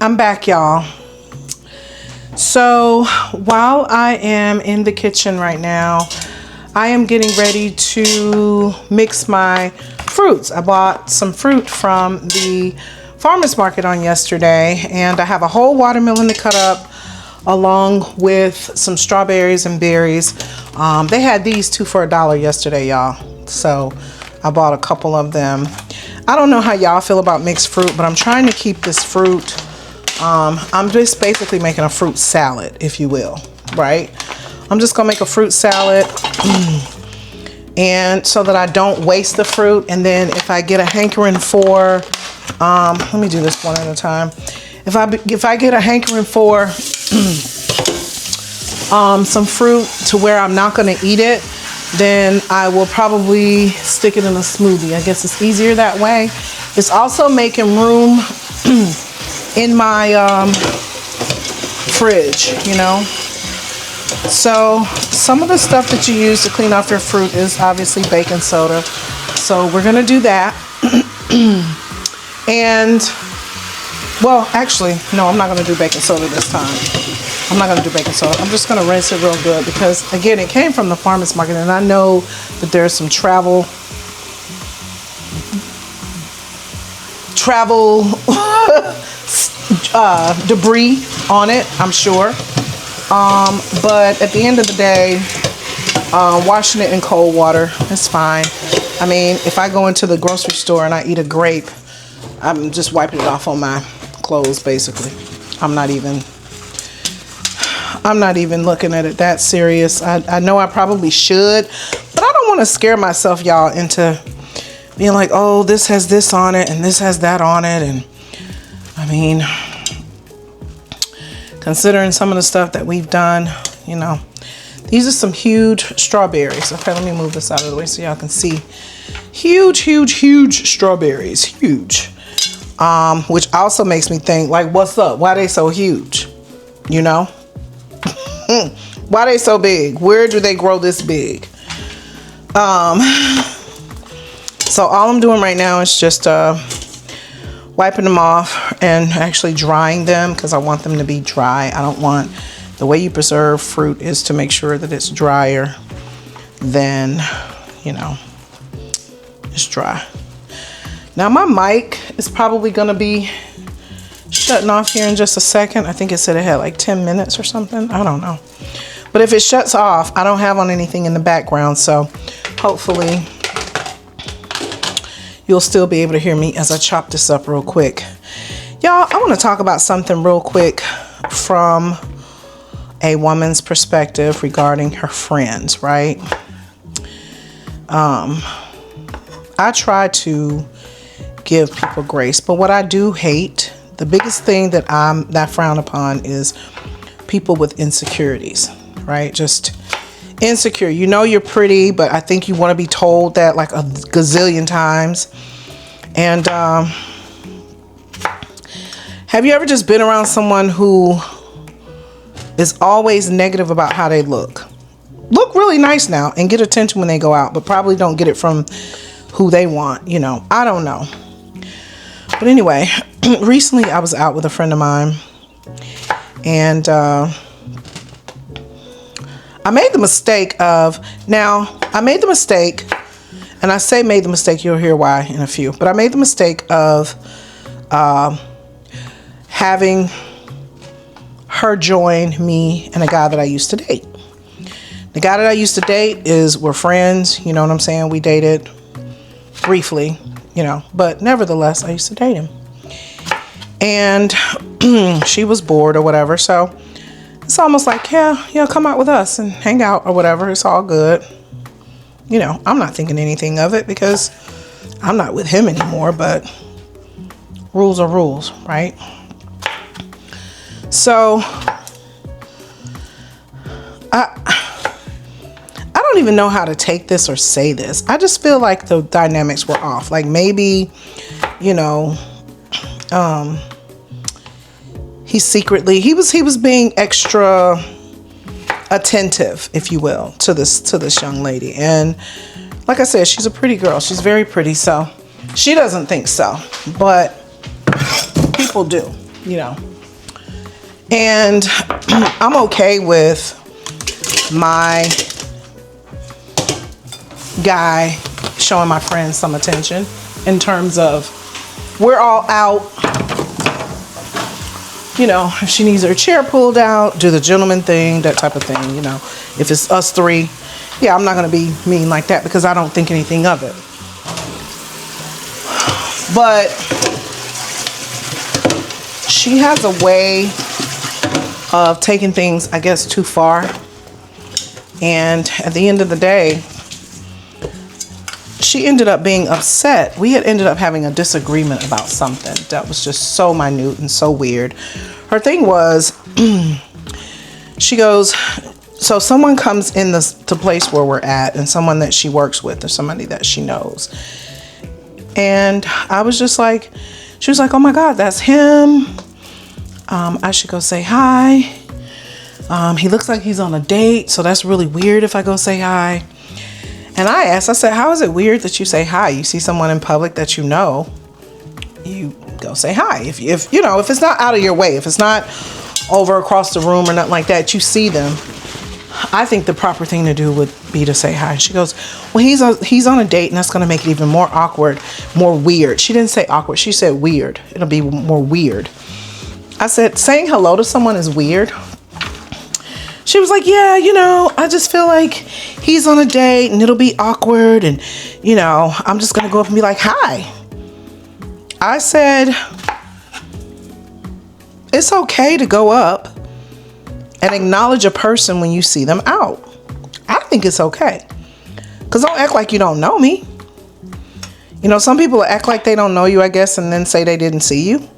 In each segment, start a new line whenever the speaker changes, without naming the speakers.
I'm back, y'all. So while I am in the kitchen right now, I am getting ready to mix my fruits. I bought some fruit from the farmer's market on yesterday, and I have a whole watermelon to cut up along with some strawberries and berries. They had these 2 for $1 yesterday, y'all. So I bought a couple of them. I don't know how y'all feel about mixed fruit, but I'm trying to keep this fruit. I'm just basically making a fruit salad, if you will, right? I'm just gonna make a fruit salad and so that I don't waste the fruit. And then if I get a hankering for, let me do this one at a time. If I get a hankering for some fruit to where I'm not gonna eat it, then I will probably stick it in a smoothie. I guess it's easier that way. It's also making room in my fridge, you know. So some of the stuff that you use to clean off your fruit is obviously baking soda. So we're gonna do that. And well, actually, no, I'm not gonna do baking soda this time. I'm not gonna do baking soda. I'm just gonna rinse it real good because again, it came from the farmer's market, and I know that there's some travel debris on it, I'm sure. But at the end of the day, washing it in cold water is fine. I mean, if I go into the grocery store and I eat a grape, I'm just wiping it off on my clothes, basically. I'm not even looking at it that serious. I know I probably should, but I don't want to scare myself, y'all, into being like, oh, this has this on it and this has that on it. And I mean, considering some of the stuff that we've done, you know, these are some huge strawberries. Okay, let me move this out of the way so y'all can see. Huge, huge, huge strawberries, huge. Which also makes me think, like, what's up? Why are they so huge? You know? Why are they so big? Where do they grow this big? So all I'm doing right now is just wiping them off and actually drying them because I want them to be dry. I don't want, the way you preserve fruit is to make sure that it's drier than, you know, it's dry. Now my mic is probably gonna be shutting off here in just a second. I think it said it had like 10 minutes or something. I don't know. But if it shuts off, I don't have on anything in the background, so hopefully you'll still be able to hear me as I chop this up real quick. Y'all, I want to talk about something real quick from a woman's perspective regarding her friends, right? I try to give people grace, but what I do hate, the biggest thing that I frown upon is people with insecurities, right? Just insecure. You know you're pretty, but I think you want to be told that like a gazillion times. And have you ever just been around someone who is always negative about how they look? Look really nice now and get attention when they go out, but probably don't get it from who they want, you know. I don't know. But anyway, recently I was out with a friend of mine, and I made the mistake of, and I say made the mistake, you'll hear why in a few, but I made the mistake of having her join me and a guy that I used to date. The guy that I used to date we're friends, you know what I'm saying? We dated briefly, you know, but nevertheless, I used to date him. And she was bored or whatever, so it's almost like, yeah, come out with us and hang out or whatever. It's all good. You know, I'm not thinking anything of it because I'm not with him anymore, but rules are rules, right? So I don't even know how to take this or say this. I just feel like the dynamics were off. Like maybe, you know, he was being extra attentive, if you will, to this young lady. And like I said, she's a pretty girl. She's very pretty, so she doesn't think so, but people do. you know. And I'm okay with my guy showing my friends some attention in terms of we're all out. You know, if she needs her chair pulled out, do the gentleman thing, that type of thing, you know. If it's us three, yeah, I'm not going to be mean like that because I don't think anything of it. But she has a way of taking things, I guess, too far. And at the end of the day, she ended up being upset. We had ended up having a disagreement about something that was just so minute and so weird. Her thing was, she goes, so someone comes in the place where we're at, and someone that she works with or somebody that she knows. And I was just like, she was like, oh my God, that's him. I should go say hi. He looks like he's on a date, so that's really weird if I go say hi. And I asked, I said, how is it weird that you say hi? You see someone in public that you know, you go say hi. If you know, if it's not out of your way, if it's not over across the room or nothing like that, you see them, I think the proper thing to do would be to say hi. She goes, well, he's on a date, and that's going to make it even more awkward, more weird. She didn't say awkward. She said weird. It'll be more weird. I said, saying hello to someone is weird. She was like, yeah, you know, I just feel like he's on a date and it'll be awkward. And, you know, I'm just going to go up and be like, hi. I said, it's okay to go up and acknowledge a person when you see them out. I think it's okay. Because don't act like you don't know me. You know, some people act like they don't know you, I guess, and then say they didn't see you.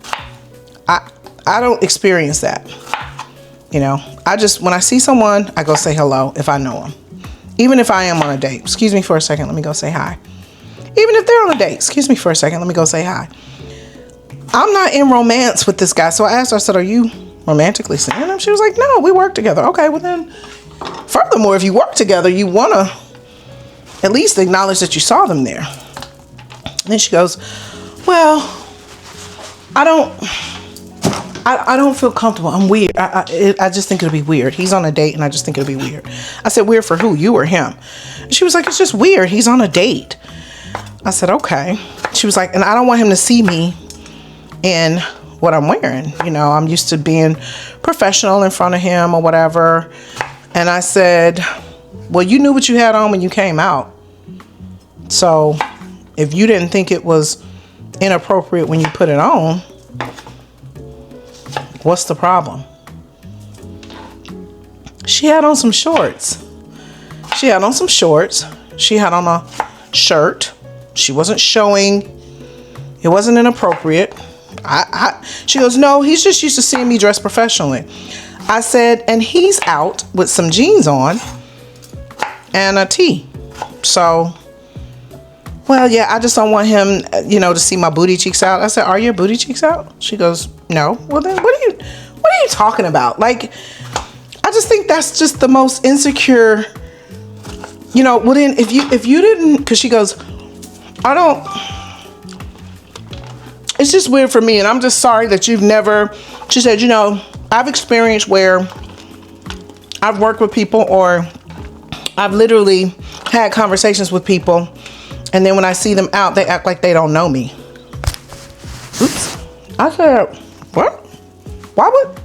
I don't experience that. You know, when I see someone, I go say hello if I know them. Even if I am on a date. Excuse me for a second, let me go say hi. Even if they're on a date, excuse me for a second, let me go say hi. I'm not in romance with this guy. So I asked her, I said, are you romantically seeing him? She was like, no, we work together. Okay, well then, furthermore, if you work together, you want to at least acknowledge that you saw them there. And then she goes, well, I don't feel comfortable. I'm weird. I just think it'll be weird. He's on a date and I just think it'll be weird. I said, weird for who? You or him? And she was like, it's just weird. He's on a date. I said, okay. She was like, and I don't want him to see me in what I'm wearing. You know, I'm used to being professional in front of him or whatever. And I said, well, you knew what you had on when you came out. So if you didn't think it was inappropriate when you put it on, what's the problem? She had on some shorts. She had on some shorts. She had on a shirt. She wasn't showing. It wasn't inappropriate. She goes, no, he's just used to seeing me dressed professionally. I said, and he's out with some jeans on and a tee. So, well, yeah, I just don't want him, you know, to see my booty cheeks out. I said, are your booty cheeks out? She goes, no. Well, then what are you talking about? Like, I just think that's just the most insecure, you know, well then if you didn't, because she goes, it's just weird for me, and I'm just sorry that you've never, she said, you know, I've experienced where I've worked with people or I've literally had conversations with people, and then when I see them out, they act like they don't know me. Oops. I said, what? Why would?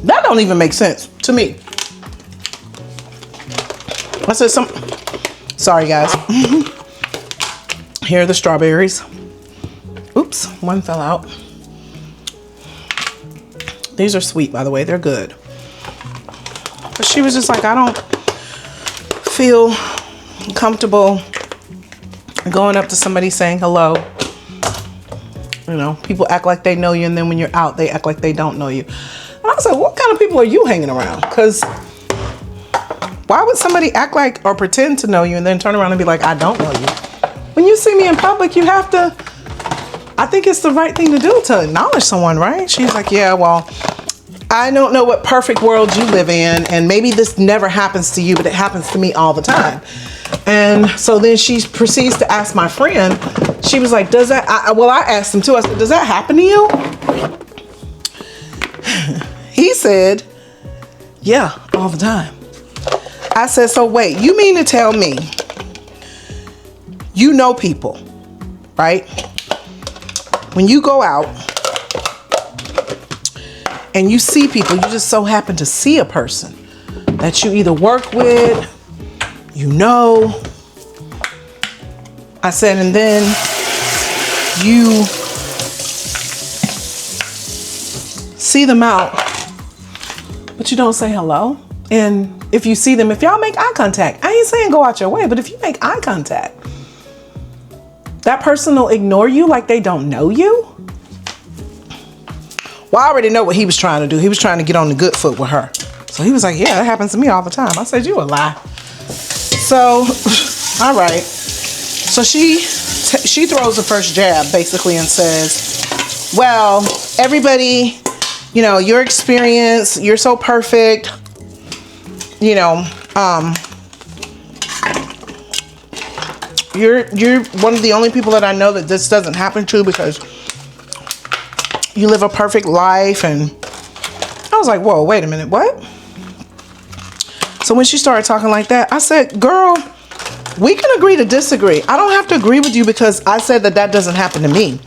That don't even make sense to me. I said sorry guys. Here are the strawberries. Oops, one fell out. These are sweet, by the way, they're good. But she was just like, I don't feel comfortable going up to somebody saying hello. You know, people act like they know you, and then when you're out, they act like they don't know you. And I was like, what kind of people are you hanging around? Because why would somebody act like or pretend to know you and then turn around and be like, I don't know you? When you see me in public, you have to, I think it's the right thing to do to acknowledge someone, right? She's like, yeah, well, I don't know what perfect world you live in, and maybe this never happens to you, but it happens to me all the time. And so then she proceeds to ask my friend, she was like, does that, I asked him too, I said, does that happen to you? said, yeah, all the time. I said, so wait, you mean to tell me you know people, right? When you go out and you see people, you just so happen to see a person that you either work with, you know. I said, and then you see them out, but you don't say hello. And if you see them, if y'all make eye contact, I ain't saying go out your way, but if you make eye contact, that person will ignore you like they don't know you. Well, I already know what he was trying to do. He was trying to get on the good foot with her. So he was like, yeah, that happens to me all the time. I said, you a lie. So, all right. So she throws the first jab basically and says, well, everybody, you know, your experience, you're so perfect. You know, you're one of the only people that I know that this doesn't happen to because you live a perfect life. And I was like, whoa, wait a minute, what? So when she started talking like that, I said, girl, we can agree to disagree. I don't have to agree with you because I said that doesn't happen to me.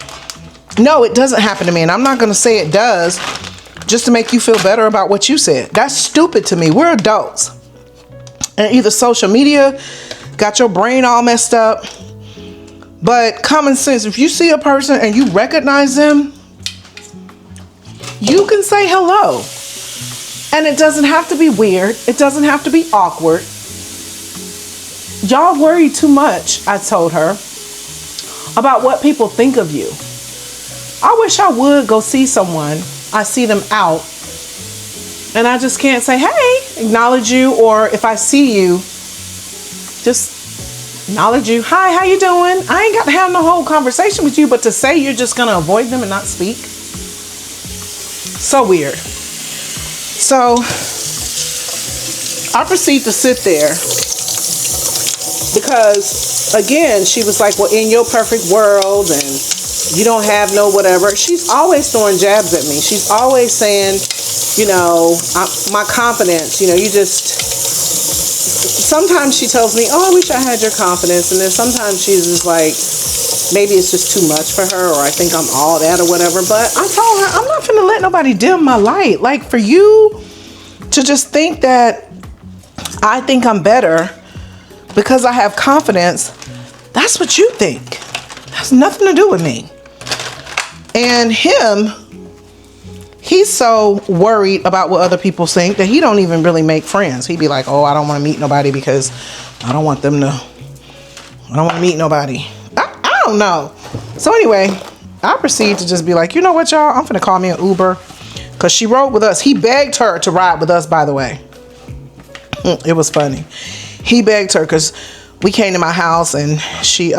No, it doesn't happen to me. And I'm not going to say it does just to make you feel better about what you said. That's stupid to me. We're adults. And either social media got your brain all messed up, but common sense, if you see a person and you recognize them, you can say hello. And it doesn't have to be weird. It doesn't have to be awkward. Y'all worry too much, I told her, about what people think of you. I wish I would go see someone. I see them out and I just can't say, hey, acknowledge you. Or if I see you, just acknowledge you. Hi, how you doing? I ain't got to have no whole conversation with you, but to say you're just going to avoid them and not speak. So weird. So I proceed to sit there because, again, she was like, well, in your perfect world and you don't have no whatever. She's always throwing jabs at me. She's always saying, you know, my confidence, you know, you just, sometimes she tells me, oh, I wish I had your confidence. And then sometimes she's just like, maybe it's just too much for her, or I think I'm all that or whatever. But I told her, I'm not finna let nobody dim my light. Like, for you to just think that I think I'm better because I have confidence, that's what you think. Has nothing to do with me. And him, he's so worried about what other people think that he don't even really make friends. He'd be like, oh, I don't want to meet nobody because I don't want to meet nobody. I don't know. So anyway, I proceed to just be like, you know what, y'all? I'm finna call me an Uber. Because she rode with us. He begged her to ride with us, by the way. It was funny. He begged her because we came to my house and he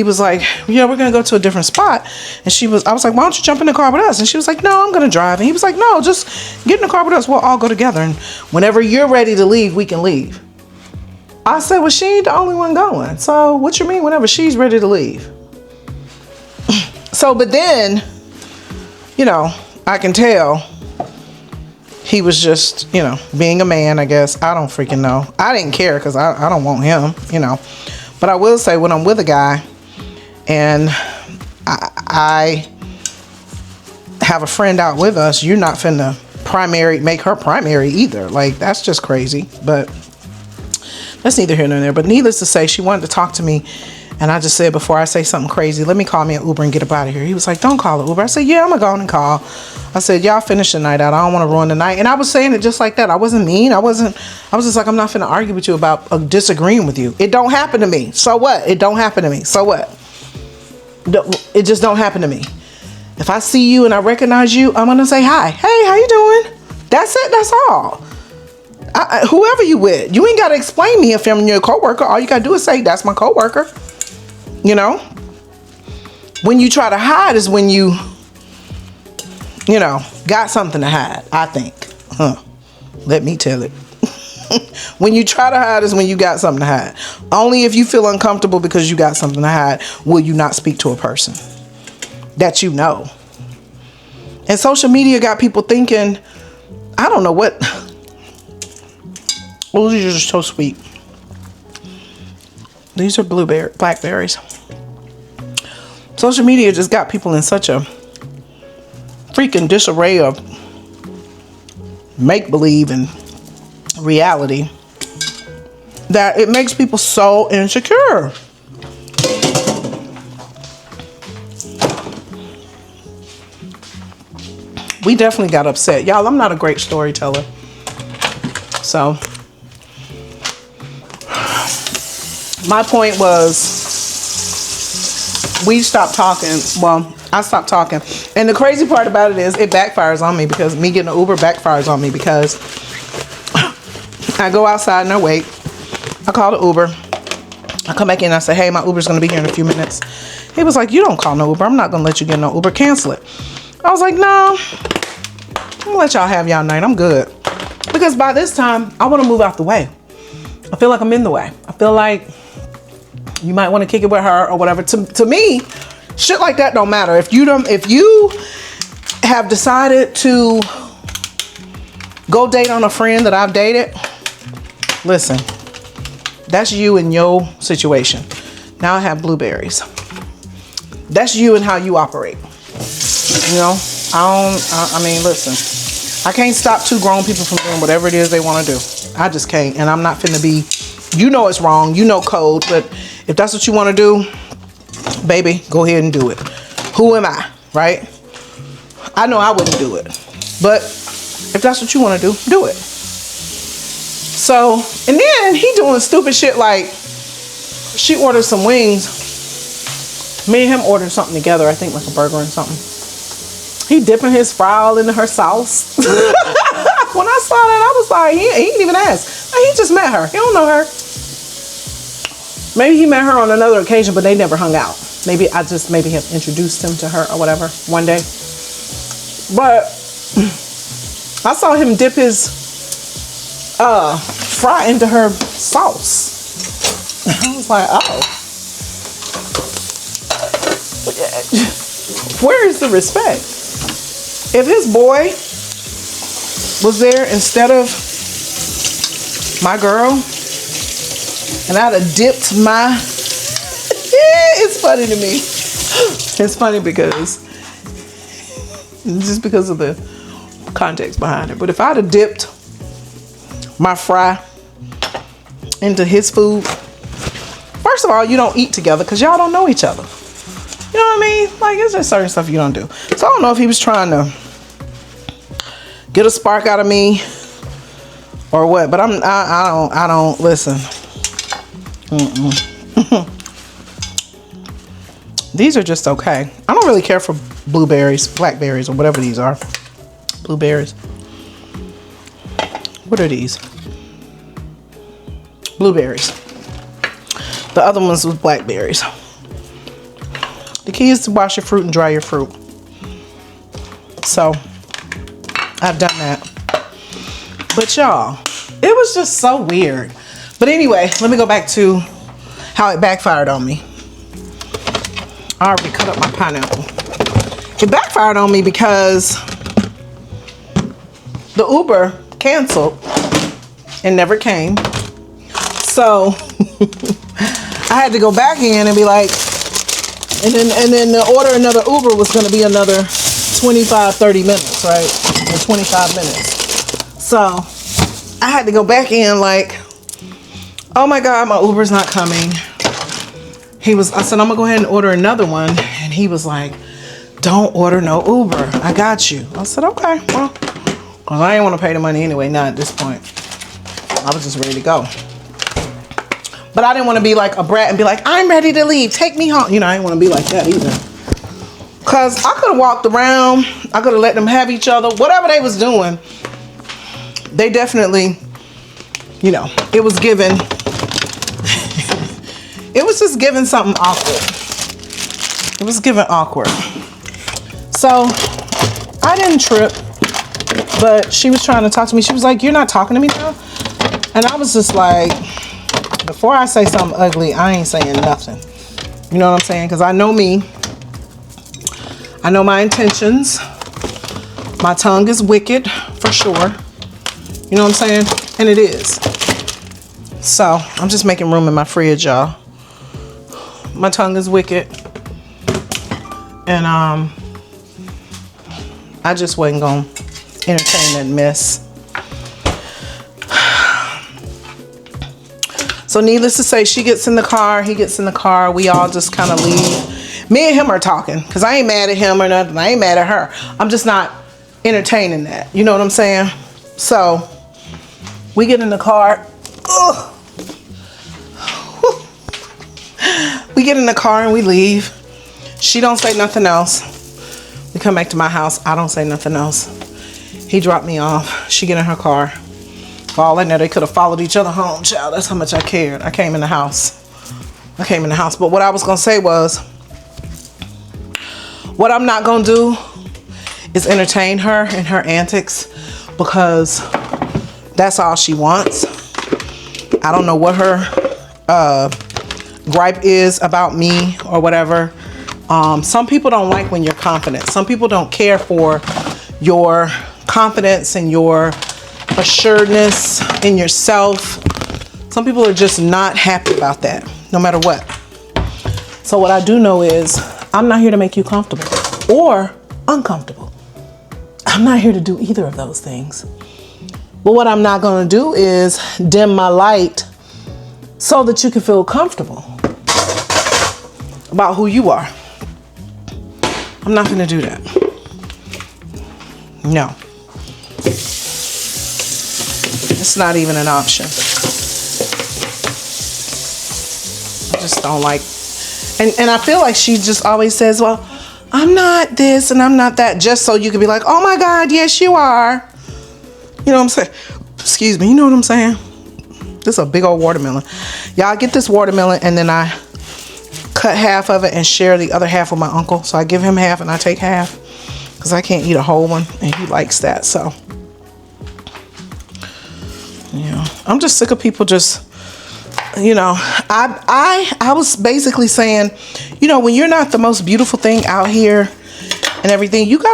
was like, yeah, we're going to go to a different spot. And I was like, why don't you jump in the car with us? And she was like, no, I'm going to drive. And he was like, no, just get in the car with us. We'll all go together. And whenever you're ready to leave, we can leave. I said, well, she ain't the only one going. So what you mean whenever she's ready to leave? So, but then, you know, I can tell he was just, you know, being a man, I guess. I don't freaking know. I didn't care because I don't want him, you know. But I will say when I'm with a guy and I have a friend out with us, you're not finna make her primary either. Like, that's just crazy. But that's neither here nor there. But needless to say, she wanted to talk to me. And I just said, before I say something crazy, let me call me an Uber and get up out of here. He was like, don't call an Uber. I said, yeah, I'm going to go on and call. I said, y'all finish the night out. I don't want to ruin the night. And I was saying it just like that. I wasn't mean. I was just like, I'm not finna argue with you about disagreeing with you. It don't happen to me. So what? It don't happen to me. So what? It just don't happen to me. If I see you and I recognize you, I'm going to say hi. Hey, how you doing? That's it. That's all. Whoever you with, you ain't got to explain me if I'm your coworker. All you got to do is say, that's my coworker. You know, when you try to hide is when you know, got something to hide, I think. Let me tell it. When you try to hide is when you got something to hide. Only if you feel uncomfortable because you got something to hide will you not speak to a person that you know. And social media got people thinking, I don't know what. Oh, these are so sweet. These are blackberries. Social media just got people in such a freaking disarray of make-believe and reality that it makes people so insecure. We definitely got upset. Y'all, I'm not a great storyteller. So, my point was, we stopped talking. Well, I stopped talking. And the crazy part about it is, it backfires on me because me getting an Uber backfires on me because I go outside and I wait. I call the Uber. I come back in and I say, hey, my Uber's going to be here in a few minutes. He was like, you don't call no Uber. I'm not going to let you get no Uber. Cancel it. I was like, no. I'm going to let y'all have y'all night. I'm good. Because by this time, I want to move out the way. I feel like I'm in the way. I feel like you might want to kick it with her or whatever. To me, shit like that don't matter. If you have decided to go date on a friend that I've dated, listen, that's you and your situation. Now I have blueberries. That's you and how you operate. You know, I mean, listen, I can't stop two grown people from doing whatever it is they want to do. I just can't. And I'm not finna be, you know it's wrong, you know code, but if that's what you want to do, baby, go ahead and do it. Who am I, right? I know I wouldn't do it, but if that's what you want to do it. So, and then he doing stupid shit like, she ordered some wings. Me and him ordered something together, I think like a burger and something. He dipping his fry all into her sauce. When I saw that, I was like, he didn't even ask. Like, he just met her. He don't know her. Maybe he met her on another occasion, but they never hung out. Maybe I just have introduced him to her or whatever one day. But I saw him dip his fry into her sauce. I was like, oh. Where is the respect? If his boy was there instead of my girl, and I'd have dipped my, it's funny to me. It's funny because, just because of the context behind it. But if I'd have dipped my fry into his food, first of all, you don't eat together because y'all don't know each other. You know what I mean? Like, it's just certain stuff you don't do. So I don't know if he was trying to get a spark out of me or what, but I don't listen. These are just okay. I don't really care for blueberries, blackberries, or whatever these are. Blueberries. What are these? Blueberries. The other ones was blackberries. The key is to wash your fruit and dry your fruit. So, I've done that. But y'all, it was just so weird. But anyway, let me go back to how it backfired on me. I already cut up my pineapple. It backfired on me because the Uber canceled and never came. So, I had to go back in and be like, and then to order another Uber was going to be another 25-30 minutes, right? Or 25 minutes. So I had to go back in like, oh my God, my Uber's not coming. I said, I'm gonna go ahead and order another one. And he was like, don't order no Uber. I got you. I said, okay, well, cause I didn't want to pay the money anyway, not at this point. I was just ready to go. But I didn't want to be like a brat and be like, I'm ready to leave. Take me home. You know, I didn't want to be like that either. Because I could have walked around. I could have let them have each other. Whatever they was doing, they definitely, you know, it was given. It was just given something awkward. It was given awkward. So I didn't trip. But she was trying to talk to me. She was like, you're not talking to me now? And I was just like, before I say something ugly, I ain't saying nothing. You know what I'm saying? Because I know me. I know my intentions. My tongue is wicked, for sure. You know what I'm saying? And it is. So, I'm just making room in my fridge, y'all. My tongue is wicked. And, I just wasn't gonna entertain that mess. So needless to say, she gets in the car, he gets in the car, we all just kind of leave. Me and him are talking, because I ain't mad at him or nothing. I ain't mad at her. I'm just not entertaining that. You know what I'm saying? So, we get in the car. Ugh. We get in the car and we leave. She don't say nothing else. We come back to my house. I don't say nothing else. He dropped me off. She get in her car. For all I know, they could have followed each other home, child. That's how much I cared. I came in the house. But what I was going to say was, what I'm not going to do is entertain her and her antics, because that's all she wants. I don't know what her gripe is about me or whatever. Some people don't like when you're confident. Some people don't care for your confidence and your assuredness in yourself. Some people are just not happy about that, no matter what. So what I do know is, I'm not here to make you comfortable or uncomfortable. I'm not here to do either of those things. But what I'm not going to do is dim my light so that you can feel comfortable about who you are. I'm not going to do that. No. It's not even an option. I just don't like. And I feel like she just always says, well, I'm not this and I'm not that, just so you can be like, oh my God, yes you are. You know what I'm saying? Excuse me, you know what I'm saying? This is a big old watermelon. Y'all, get this watermelon and then I cut half of it and share the other half with my uncle. So I give him half and I take half, because I can't eat a whole one and he likes that. So, you know, I'm just sick of people just, you know, I was basically saying, you know, when you're not the most beautiful thing out here and everything, you got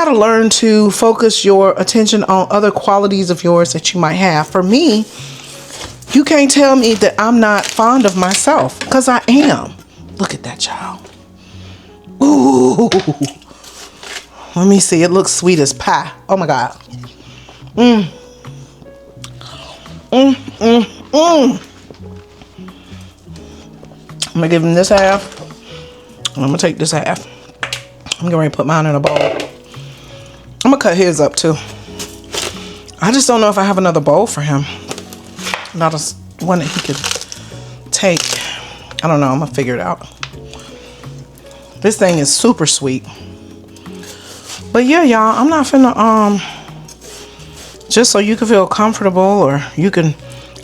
to learn to focus your attention on other qualities of yours that you might have. For me, you can't tell me that I'm not fond of myself, because I am. Look at that, child. Ooh. Let me see. It looks sweet as pie. Oh my God. I'm gonna give him this half. And I'm gonna take this half. I'm getting ready to put mine in a bowl. I'm gonna cut his up too. I just don't know if I have another bowl for him. Not one that he could take. I don't know. I'm gonna figure it out. This thing is super sweet. But yeah, y'all, I'm not finna, just so you can feel comfortable, or you can,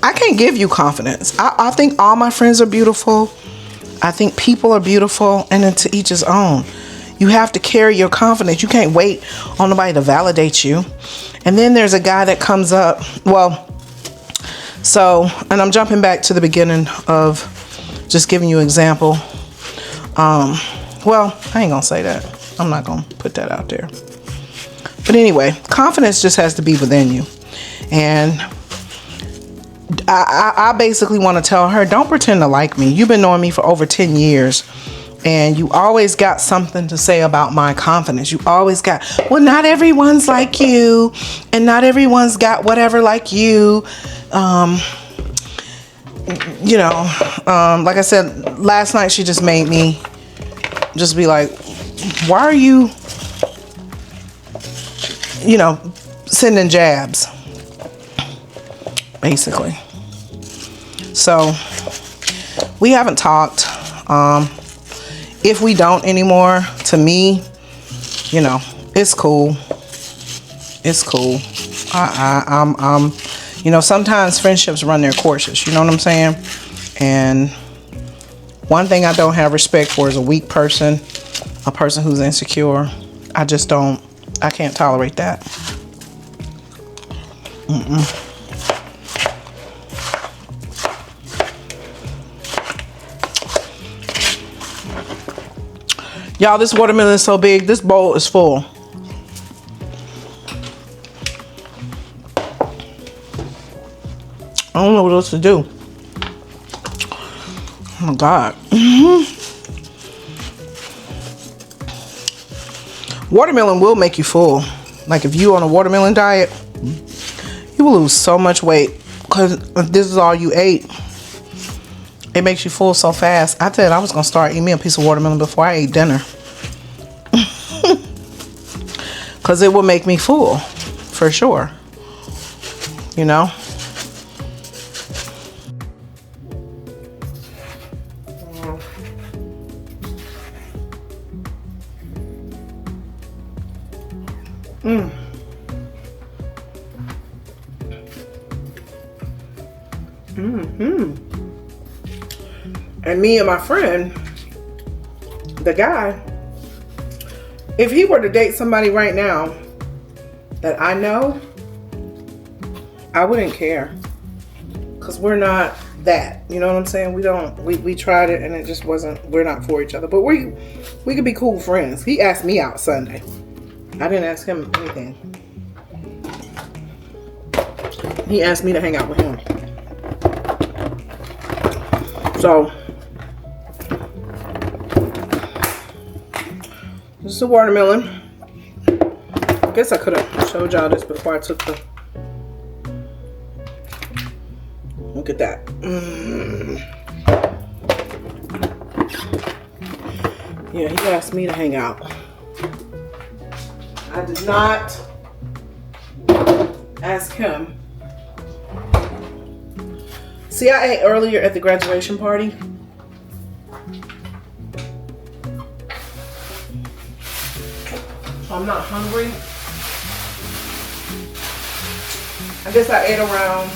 I can't give you confidence. I think all my friends are beautiful. I think people are beautiful, and then to each his own. You have to carry your confidence. You can't wait on nobody to validate you. And then there's a guy that comes up, well, so, and I'm jumping back to the beginning of just giving you an example. Well, I ain't gonna say that. I'm not gonna put that out there. But anyway, confidence just has to be within you. And I basically want to tell her, don't pretend to like me. You've been knowing me for over 10 years. And you always got something to say about my confidence. You always got, well, not everyone's like you. And not everyone's got whatever like you. You know, like I said, last night she just made me just be like, why are you, you know, sending jabs, basically. So we haven't talked. If we don't anymore, to me, you know, it's cool. It's cool. I'm you know, sometimes friendships run their courses, you know what I'm saying? And one thing I don't have respect for is a weak person, a person who's insecure. I just don't, I can't tolerate that. Y'all, this watermelon is so big. This bowl is full. I don't know what else to do. Oh my God. Watermelon will make you full. Like if you on a watermelon diet, you will lose so much weight because if this is all you ate, it makes you full so fast. I said I was gonna start eating me a piece of watermelon before I ate dinner. Cause it will make me full for sure. You know? And me and my friend, the guy, if he were to date somebody right now that I know, I wouldn't care. Because we're not that. You know what I'm saying? We tried it and it just wasn't, we're not for each other. But we could be cool friends. He asked me out Sunday. I didn't ask him anything. He asked me to hang out with him. So, this is a watermelon. I guess I could have showed y'all this before I took the... Look at that. Yeah, he asked me to hang out. I did not ask him. See, I ate earlier at the graduation party. I'm not hungry. I guess I ate around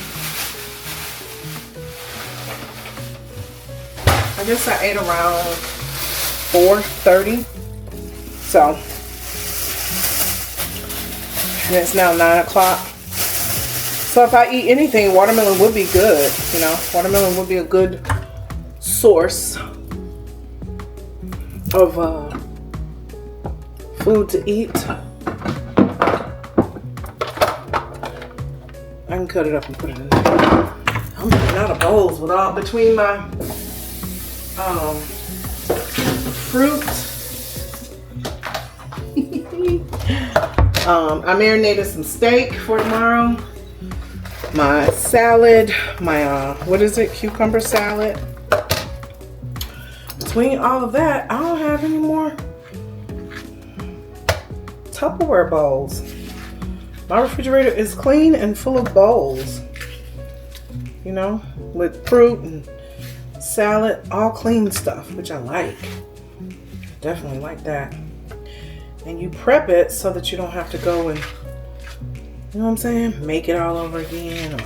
4:30. So, and it's now 9 o'clock. So if I eat anything, watermelon would be good. You know, watermelon would be a good source of food to eat. I can cut it up and put it in there. I'm running out of bowls with all between my fruit. I marinated some steak for tomorrow. My salad, my cucumber salad. Between all of that, I don't have any more Tupperware bowls. My refrigerator is clean and full of bowls. You know, with fruit and salad, all clean stuff, which I like. Definitely like that. And you prep it so that you don't have to go and, you know what I'm saying, make it all over again, or,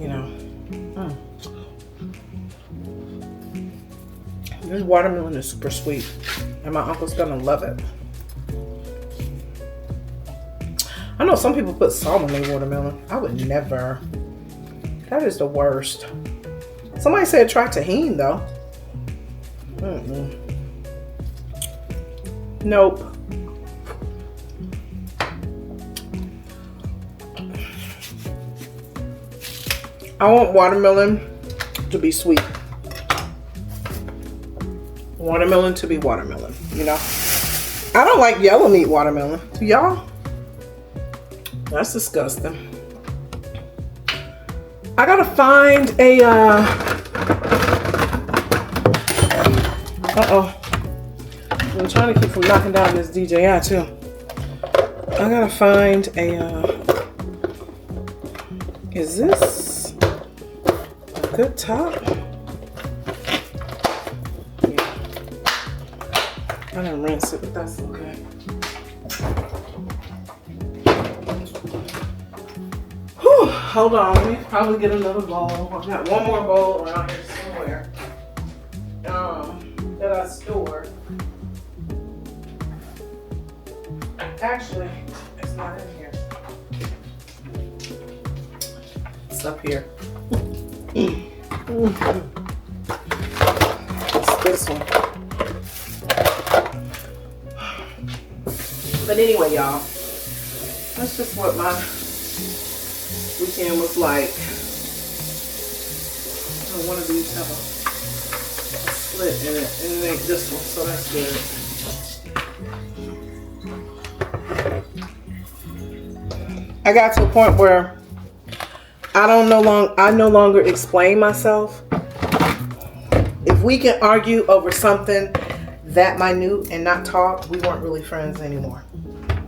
you know. This watermelon is super sweet, and my uncle's gonna love it. I know some people put salt on their watermelon. I would never. That is the worst. Somebody said try tahini though. Nope. I want watermelon to be sweet. Watermelon to be watermelon, you know? I don't like yellow meat watermelon. Do y'all? That's disgusting. I gotta find a, I'm trying to keep from knocking down this DJI too. I gotta find a, is this a good top? Yeah. I didn't rinse it, but that's okay. Whew, hold on, let me probably get another bowl. I've got one more bowl around here somewhere that I stored. Actually, it's not in here. It's up here. It's this one. But anyway, y'all, that's just what my weekend was like. Oh, one of these have a slit in it, and it ain't this one, so that's good. I got to a point where I no longer explain myself. If we can argue over something that minute and not talk, we weren't really friends anymore.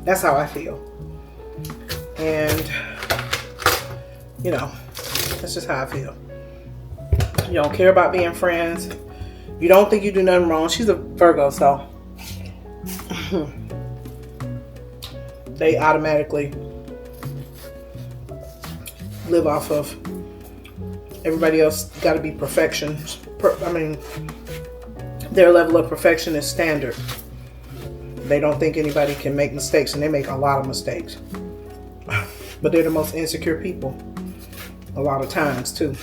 That's how I feel. And, you know, that's just how I feel. You don't care about being friends. You don't think you do nothing wrong. She's a Virgo, so they automatically live off of everybody else. Got to be perfection. I mean, their level of perfection is standard. They don't think anybody can make mistakes, and they make a lot of mistakes. But they're the most insecure people a lot of times too.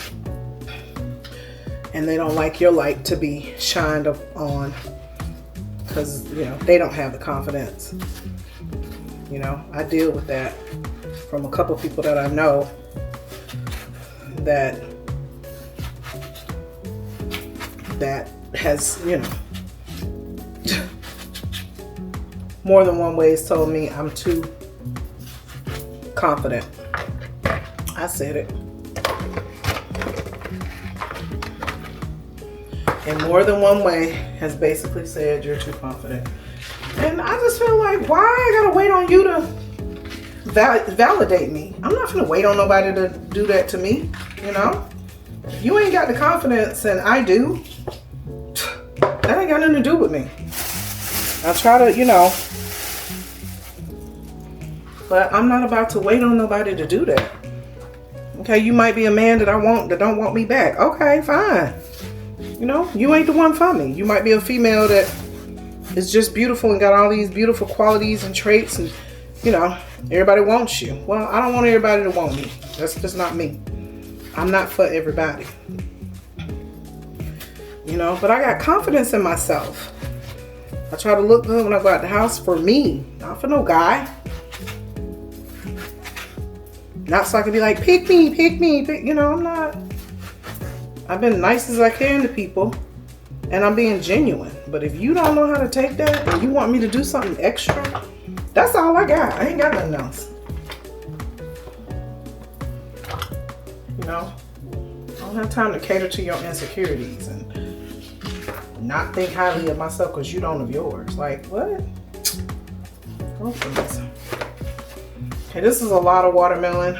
And they don't like your light to be shined on because, you know, they don't have the confidence. You know, I deal with that from a couple people that I know that has, you know, more than one way has told me I'm too confident. I said it. And more than one way has basically said you're too confident. And I just feel like, why I gotta wait on you to validate me? I'm not gonna wait on nobody to do that to me, you know? If you ain't got the confidence and I do, that ain't got nothing to do with me. I try to, you know, but I'm not about to wait on nobody to do that. Okay, you might be a man that don't want me back. Okay, fine. You know, you ain't the one for me. You might be a female that is just beautiful and got all these beautiful qualities and traits, and, you know, everybody wants you. Well, I don't want everybody to want me. That's just not me. I'm not for everybody. You know, but I got confidence in myself. I try to look good when I go out the house for me, not for no guy. Not so I can be like, pick me, pick me, pick. You know, I'm not. I've been nice as I can to people, and I'm being genuine. But if you don't know how to take that and you want me to do something extra, that's all I got. I ain't got nothing else. You know, I don't have time to cater to your insecurities and not think highly of myself because you don't of yours. Like, what? Go for this. Okay, this is a lot of watermelon.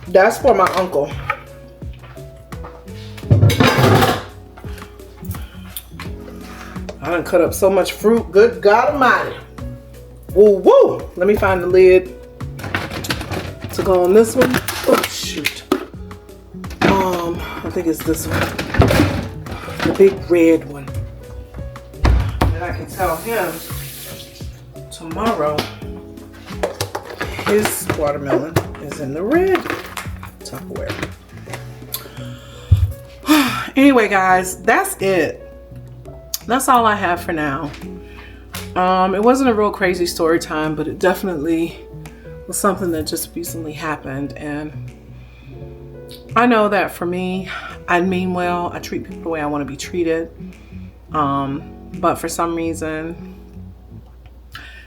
That's for my uncle. I done cut up so much fruit. Good God Almighty. Woo woo. Let me find the lid to go on this one. Oh shoot. I think it's this one. The big red one. And I can tell him tomorrow his watermelon is in the red Tupperware. Anyway, guys, that's it. That's all I have for now. It wasn't a real crazy story time, but it definitely was something that just recently happened. And I know that for me, I mean well. I treat people the way I want to be treated. But for some reason,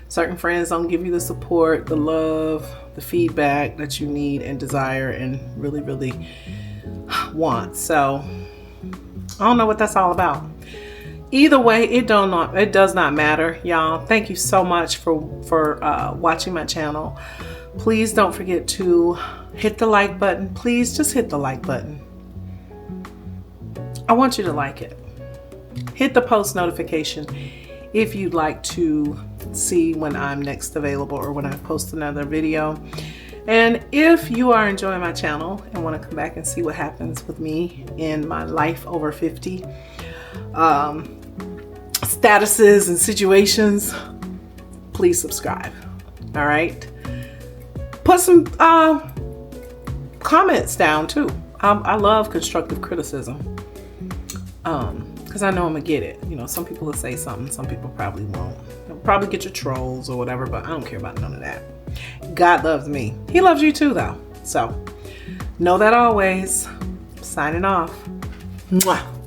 certain friends don't give you the support, the love, the feedback that you need and desire and really, really want. So I don't know what that's all about. Either way, it does not matter, y'all. Thank you so much for watching my channel. Please don't forget to hit the like button. Please just hit the like button. I want you to like it. Hit the post notification if you'd like to see when I'm next available or when I post another video. And if you are enjoying my channel and want to come back and see what happens with me in my life over 50 statuses and situations, please subscribe. All right, put some comments down too. I love constructive criticism. Because I know I'm gonna get it. You know, some people will say something, some people probably won't. They'll probably get your trolls or whatever, but I don't care about none of that. God loves me. He loves you too, though. So, know that always. Signing off. Mwah.